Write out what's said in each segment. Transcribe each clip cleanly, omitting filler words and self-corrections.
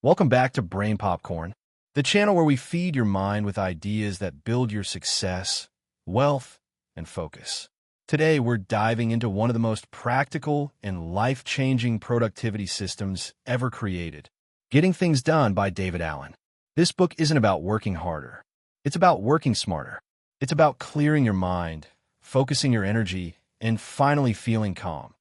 Welcome back to Brain Popcorn, the channel where we feed your mind with ideas that build your success, wealth, and focus. Today, we're diving into one of the most practical and life-changing productivity systems ever created, Getting Things Done by David Allen. This book isn't about working harder. It's about working smarter. It's about clearing your mind, focusing your energy, and finally feeling calm,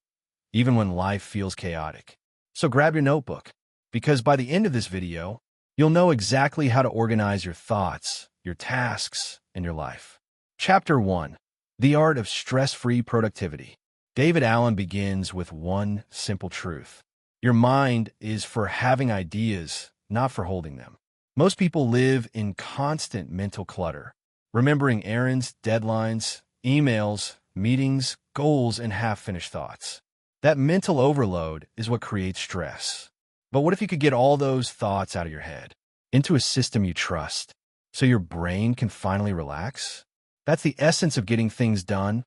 even when life feels chaotic. So grab your notebook, because by the end of this video, you'll know exactly how to organize your thoughts, your tasks, and your life. Chapter 1. The Art of Stress-Free Productivity. David Allen begins with one simple truth. Your mind is for having ideas, not for holding them. Most people live in constant mental clutter, remembering errands, deadlines, emails, meetings, goals, and half-finished thoughts. That mental overload is what creates stress. But what if you could get all those thoughts out of your head, into a system you trust, so your brain can finally relax? That's the essence of getting things done,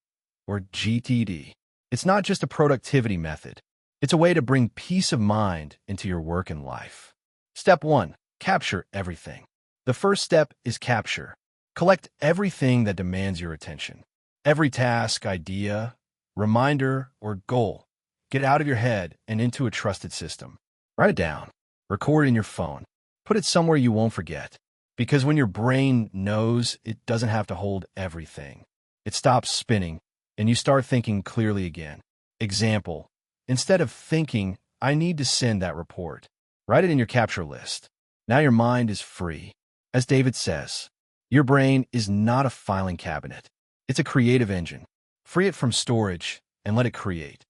or GTD. It's not just a productivity method. It's a way to bring peace of mind into your work and life. Step 1. Capture everything. The first step is capture. Collect everything that demands your attention. Every task, idea, reminder, or goal. Get out of your head and into a trusted system. Write it down. Record it in your phone. Put it somewhere you won't forget. Because when your brain knows, it doesn't have to hold everything. It stops spinning, and you start thinking clearly again. Example: instead of thinking, I need to send that report, write it in your capture list. Now your mind is free. As David says, your brain is not a filing cabinet. It's a creative engine. Free it from storage and let it create.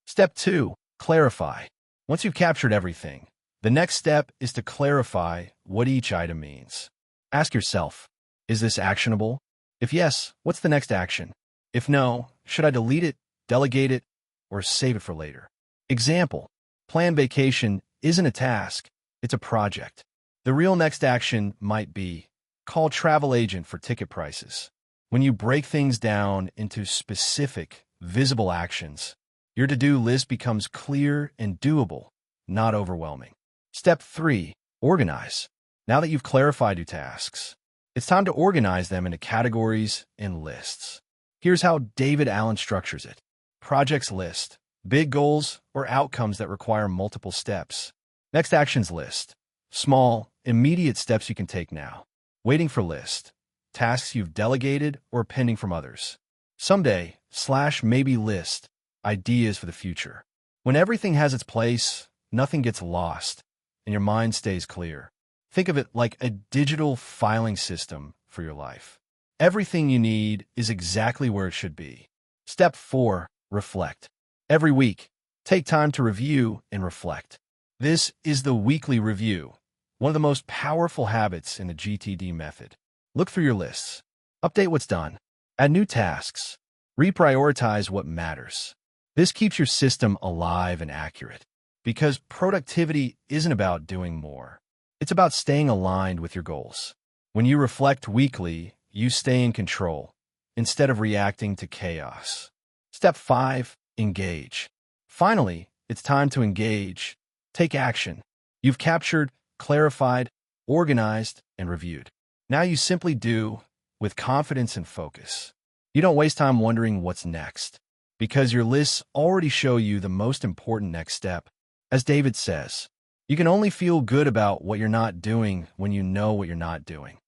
Step 2. Clarify. Once you've captured everything, the next step is to clarify what each item means. Ask yourself, is this actionable? If yes, what's the next action? If no, should I delete it, delegate it, or save it for later? Example: planned vacation isn't a task, it's a project. The real next action might be call travel agent for ticket prices. When you break things down into specific, visible actions, your to-do list becomes clear and doable, not overwhelming. Step 3. Organize. Now that you've clarified your tasks, it's time to organize them into categories and lists. Here's how David Allen structures it. Projects list. Big goals or outcomes that require multiple steps. Next actions list. Small, immediate steps you can take now. Waiting for list. Tasks you've delegated or pending from others. Someday, /maybe list. Ideas for the future. When everything has its place, nothing gets lost, and your mind stays clear. Think of it like a digital filing system for your life. Everything you need is exactly where it should be. Step 4. Reflect. Every week, take time to review and reflect. This is the weekly review, one of the most powerful habits in the GTD method. Look through your lists. Update what's done. Add new tasks. Reprioritize what matters. This keeps your system alive and accurate, because productivity isn't about doing more. It's about staying aligned with your goals. When you reflect weekly, you stay in control, instead of reacting to chaos. Step 5. Engage. Finally, it's time to engage. Take action. You've captured, clarified, organized, and reviewed. Now you simply do, with confidence and focus. You don't waste time wondering what's next, because your lists already show you the most important next step. As David says, you can only feel good about what you're not doing when you know what you're not doing.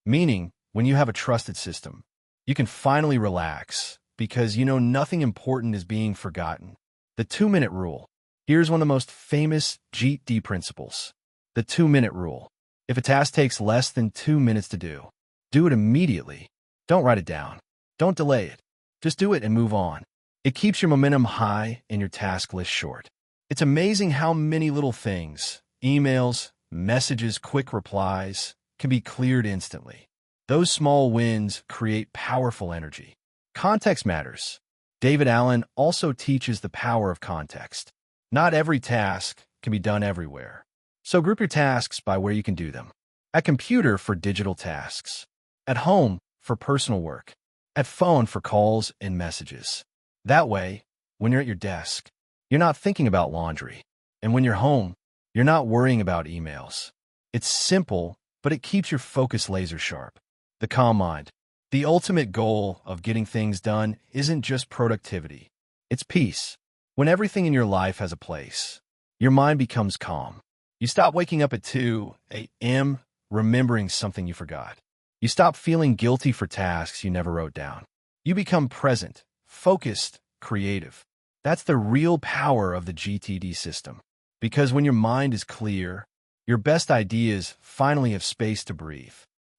Meaning, when you have a trusted system, you can finally relax because you know nothing important is being forgotten. The 2-minute rule. Here's one of the most famous GTD principles. The 2-minute rule. If a task takes less than 2 minutes to do it immediately. Don't write it down. Don't delay it. Just do it and move on. It keeps your momentum high and your task list short. It's amazing how many little things, emails, messages, quick replies, can be cleared instantly. Those small wins create powerful energy. Context matters. David Allen also teaches the power of context. Not every task can be done everywhere. So group your tasks by where you can do them. At computer for digital tasks. At home for personal work. At phone for calls and messages. That way, when you're at your desk, you're not thinking about laundry. And when you're home, You're not worrying about emails. It's simple, but it keeps your focus laser sharp. The calm mind. The ultimate goal of getting things done isn't just productivity. It's peace. When everything in your life has a place, your mind becomes calm. You stop waking up at 2 a.m. remembering something you forgot. You stop feeling guilty for tasks you never wrote down. You become present, focused, creative. That's the real power of the GTD system. Because when your mind is clear, your best ideas finally have space to breathe.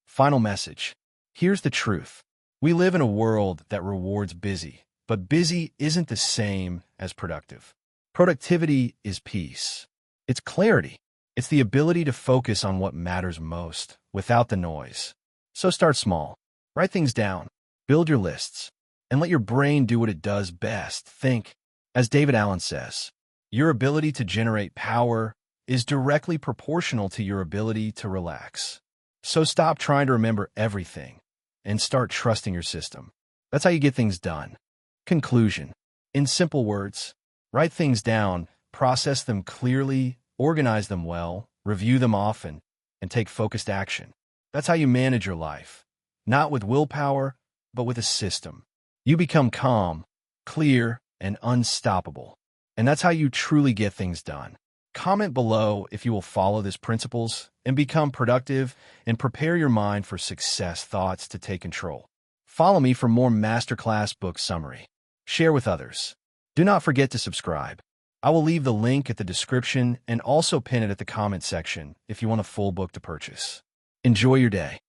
Final message. Here's the truth. We live in a world that rewards busy, but busy isn't the same as productive. Productivity is peace. It's clarity. It's the ability to focus on what matters most without the noise. So start small. Write things down. Build your lists. And let your brain do what it does best. Think. As David Allen says, your ability to generate power is directly proportional to your ability to relax. So stop trying to remember everything and start trusting your system. That's how you get things done. Conclusion. In simple words, write things down, process them clearly, organize them well, review them often, and take focused action. That's how you manage your life. Not with willpower, but with a system. You become calm, clear, and unstoppable. And that's how you truly get things done. Comment below if you will follow these principles and become productive and prepare your mind for success thoughts to take control. Follow me for more masterclass book summary. Share with others. Do not forget to subscribe. I will leave the link at the description and also pin it at the comment section if you want a full book to purchase. Enjoy your day.